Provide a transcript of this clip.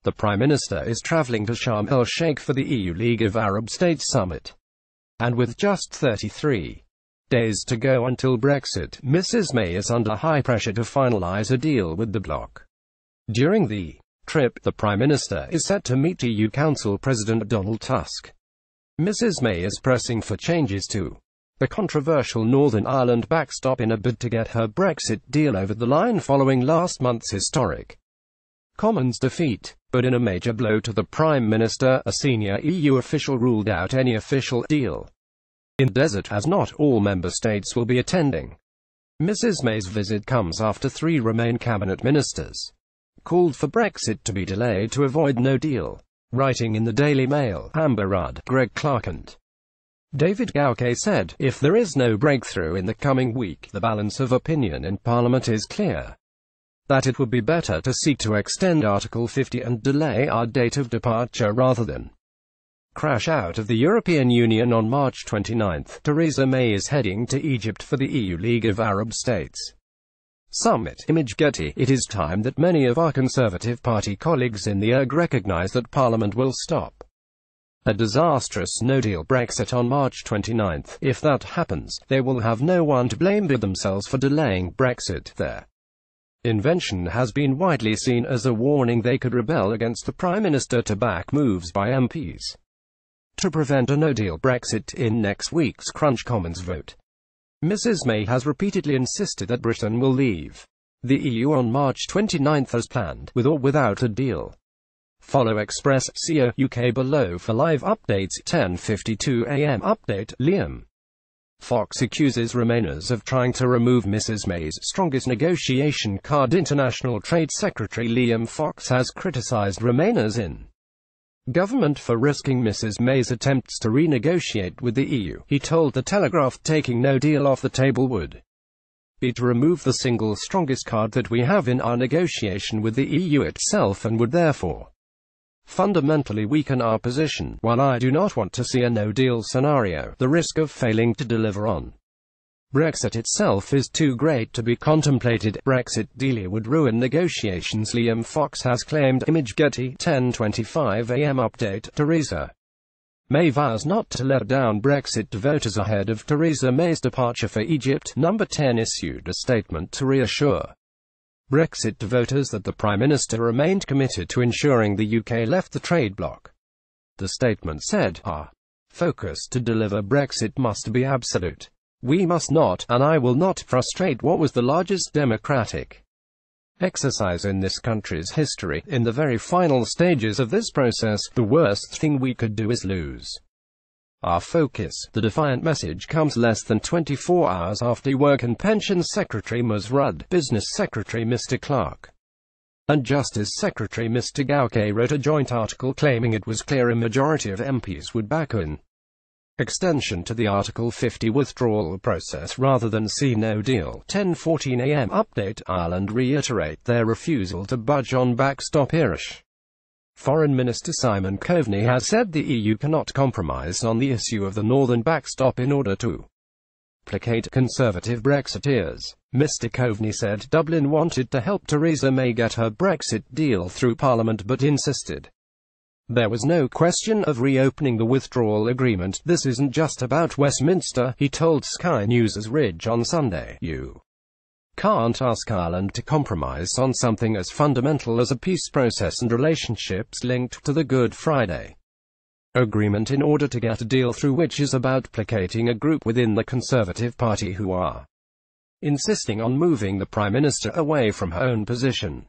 The Prime Minister is travelling to Sharm el Sheikh for the EU League of Arab States summit. And with just 33 days to go until Brexit, Mrs May is under high pressure to finalise a deal with the bloc. During the trip, the Prime Minister is set to meet EU Council President Donald Tusk. Mrs May is pressing for changes to the controversial Northern Ireland backstop in a bid to get her Brexit deal over the line following last month's historic Commons defeat. But in a major blow to the Prime Minister, a senior EU official ruled out any official deal in the desert, as not all member states will be attending. Mrs May's visit comes after 3 Remain cabinet ministers called for Brexit to be delayed to avoid no deal. Writing in the Daily Mail, Amber Rudd, Greg Clark and David Gauke said, "If there is no breakthrough in the coming week, the balance of opinion in Parliament is clear that it would be better to seek to extend Article 50 and delay our date of departure rather than crash out of the European Union on March 29. Theresa May is heading to Egypt for the EU League of Arab States summit. Image Getty. It is time that many of our Conservative Party colleagues in the ERG recognise that Parliament will stop a disastrous no-deal Brexit on March 29. If that happens, they will have no one to blame but themselves for delaying Brexit. Their invention has been widely seen as a warning they could rebel against the Prime Minister to back moves by MPs to prevent a no-deal Brexit in next week's Crunch Commons vote. Mrs May has repeatedly insisted that Britain will leave the EU on March 29 as planned, with or without a deal. Follow Express CO UK below for live updates. 10:52 AM update. Liam Fox accuses Remainers of trying to remove Mrs May's strongest negotiation card. International Trade Secretary Liam Fox has criticised Remainers in government for risking Mrs May's attempts to renegotiate with the EU. He told The Telegraph taking no deal off the table would be to remove the single strongest card that we have in our negotiation with the EU itself and would therefore fundamentally weaken our position. While I do not want to see a no-deal scenario, the risk of failing to deliver on Brexit itself is too great to be contemplated. Brexit deal would ruin negotiations, Liam Fox has claimed. Image Getty. 10:25 AM update. Theresa May vows not to let down Brexit voters ahead of Theresa May's departure for Egypt. Number 10 issued a statement to reassure Brexit voters that the Prime Minister remained committed to ensuring the UK left the trade bloc. The statement said, "Our focus to deliver Brexit must be absolute. We must not, and I will not, frustrate what was the largest democratic exercise in this country's history. In the very final stages of this process, the worst thing we could do is lose our focus." The defiant message comes less than 24 hours after Work and Pensions Secretary Ms Rudd, Business Secretary Mr Clark, and Justice Secretary Mr Gauke wrote a joint article claiming it was clear a majority of MPs would back an extension to the Article 50 withdrawal process rather than see no deal. 10:14 AM update. Ireland reiterate their refusal to budge on backstop. Irish Foreign Minister Simon Coveney has said the EU cannot compromise on the issue of the northern backstop in order to placate Conservative Brexiteers. Mr Coveney said Dublin wanted to help Theresa May get her Brexit deal through Parliament but insisted there was no question of reopening the withdrawal agreement. "This isn't just about Westminster," he told Sky News' Ridge on Sunday. "You can't ask Ireland to compromise on something as fundamental as a peace process and relationships linked to the Good Friday Agreement in order to get a deal through which is about placating a group within the Conservative Party who are insisting on moving the Prime Minister away from her own position."